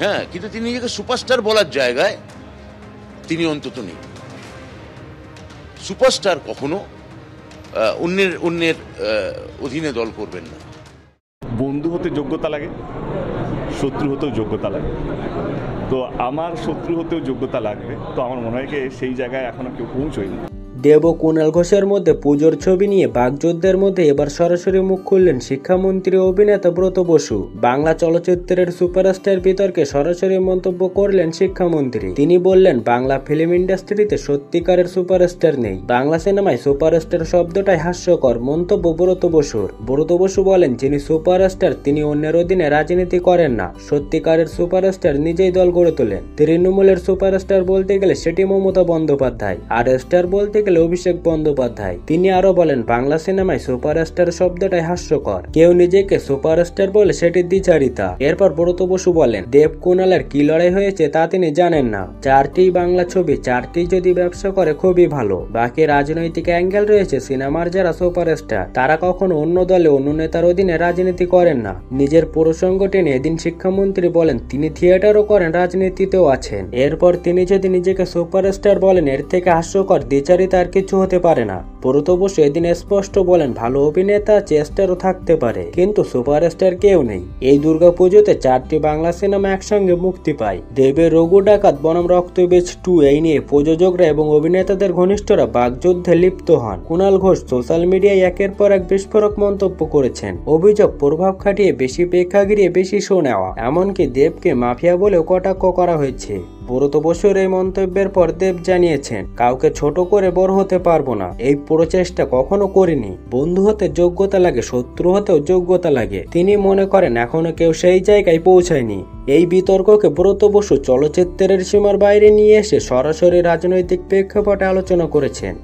হ্যাঁ, কিন্তু তিনি নিজেকে সুপারস্টার বলার জায়গায় তিনি অন্তত নেই। সুপারস্টার কখনো অন্যের অধীনে দল করবেন না। বন্ধু হতে যোগ্যতা লাগে, শত্রু হতেও যোগ্যতা লাগে। তো আমার শত্রু হতেও যোগ্যতা লাগবে। তো আমার মনে হয় সেই জায়গায় এখনো কেউ পৌঁছয়নি। দেব ও কুণাল ঘোষের মধ্যে পুজোর ছবি নিয়ে বাগযুদ্ধের মধ্যে এবার সরাসরি মুখ খুললেন শিক্ষামন্ত্রী অভিনেতা ব্রত বসু। বাংলা চলচ্চিত্রের সুপারস্টার বিতর্কে সরাসরি মন্তব্য করলেন শিক্ষামন্ত্রী। তিনি বললেন, বাংলা ফিল্ম ইন্ডাস্ট্রিতে সত্যিকারের সুপারস্টার নেই, বাংলা সিনেমায় সুপারস্টার শব্দটাই হাস্যকর। মন্তব্য ব্রত বসুর। ব্রত বসু বলেন, যিনি সুপারস্টার তিনি অন্যের অধীনে রাজনীতি করেন না। সত্যিকারের সুপারস্টার নিজেই দল গড়ে তোলেন। তৃণমূলের সুপারস্টার বলতে গেলে সেটি মমতা বন্দ্যোপাধ্যায়, আর স্টার বলতে গেলে অভিষেক বন্দ্যোপাধ্যায়। তিনি আরো বলেন, বাংলা সিনেমায় সুপারস্টার শব্দটাই হাস্যকর, কেউ নিজেকে সুপারস্টার বলে সেটি দ্বিচারিতা। এরপর ব্রত বসু বলেন, দেব কুণালের কি লড়াই হয়েছে তা তিনি জানেন না। 4টি বাংলা ছবি, 4টি যদি ব্যবসা করে খুবই ভালো। বাকি রাজনৈতিক অ্যাঙ্গেল রয়েছে। সিনেমার যারা সুপারস্টার তারা কখনো অন্য দলে অন্য নেতার অধীনে রাজনীতি করেন না। নিজের প্রসঙ্গ টেনে এদিন শিক্ষামন্ত্রী বলেন, তিনি থিয়েটারও করেন, রাজনীতিতেও আছেন। এরপর তিনি যদি নিজেকে সুপারস্টার বলেন, এর থেকে হাস্যকর দ্বিচারিতা আর কিছু হতে পারে না। ব্রত বসু এদিন স্পষ্ট বলেন, ভালো অভিনেতা চেষ্টারও থাকতে পারে, কিন্তু সুপারস্টার কেউ নেই। এই দুর্গাপুজোতে 4টি বাংলা সিনেমা একসঙ্গে মুক্তি পায়। দেবের রঘু ডাকাত বনাম রক্তবীজ 2 এই নিয়ে প্রযোজকরা এবং অভিনেতাদের ঘনিষ্ঠরা বাগযুদ্ধে লিপ্ত হন। কুণাল ঘোষ সোশ্যাল মিডিয়ায় একের পর এক বিস্ফোরক মন্তব্য করেছেন। অভিযোগ, প্রভাব খাটিয়ে বেশি প্রেক্ষাগৃহে বেশি শো নেওয়া, এমনকি দেবকে মাফিয়া বলেও কটাক্ষ করা হয়েছে। ব্রত বসুর এই মন্তব্যের পর দেব জানিয়েছেন, কাউকে ছোট করে বড় হতে পারবো না, এই প্রচেষ্টা কখনো করিনি। বন্ধু হতে যোগ্যতা লাগে, শত্রু হতেও যোগ্যতা লাগে। তিনি মনে করেন এখনো কেউ সেই জায়গায় পৌঁছায়নি। এই বিতর্ককে ব্রত বসু চলচ্চিত্রের সীমার বাইরে নিয়ে এসে সরাসরি রাজনৈতিক প্রেক্ষাপটে আলোচনা করেছেন।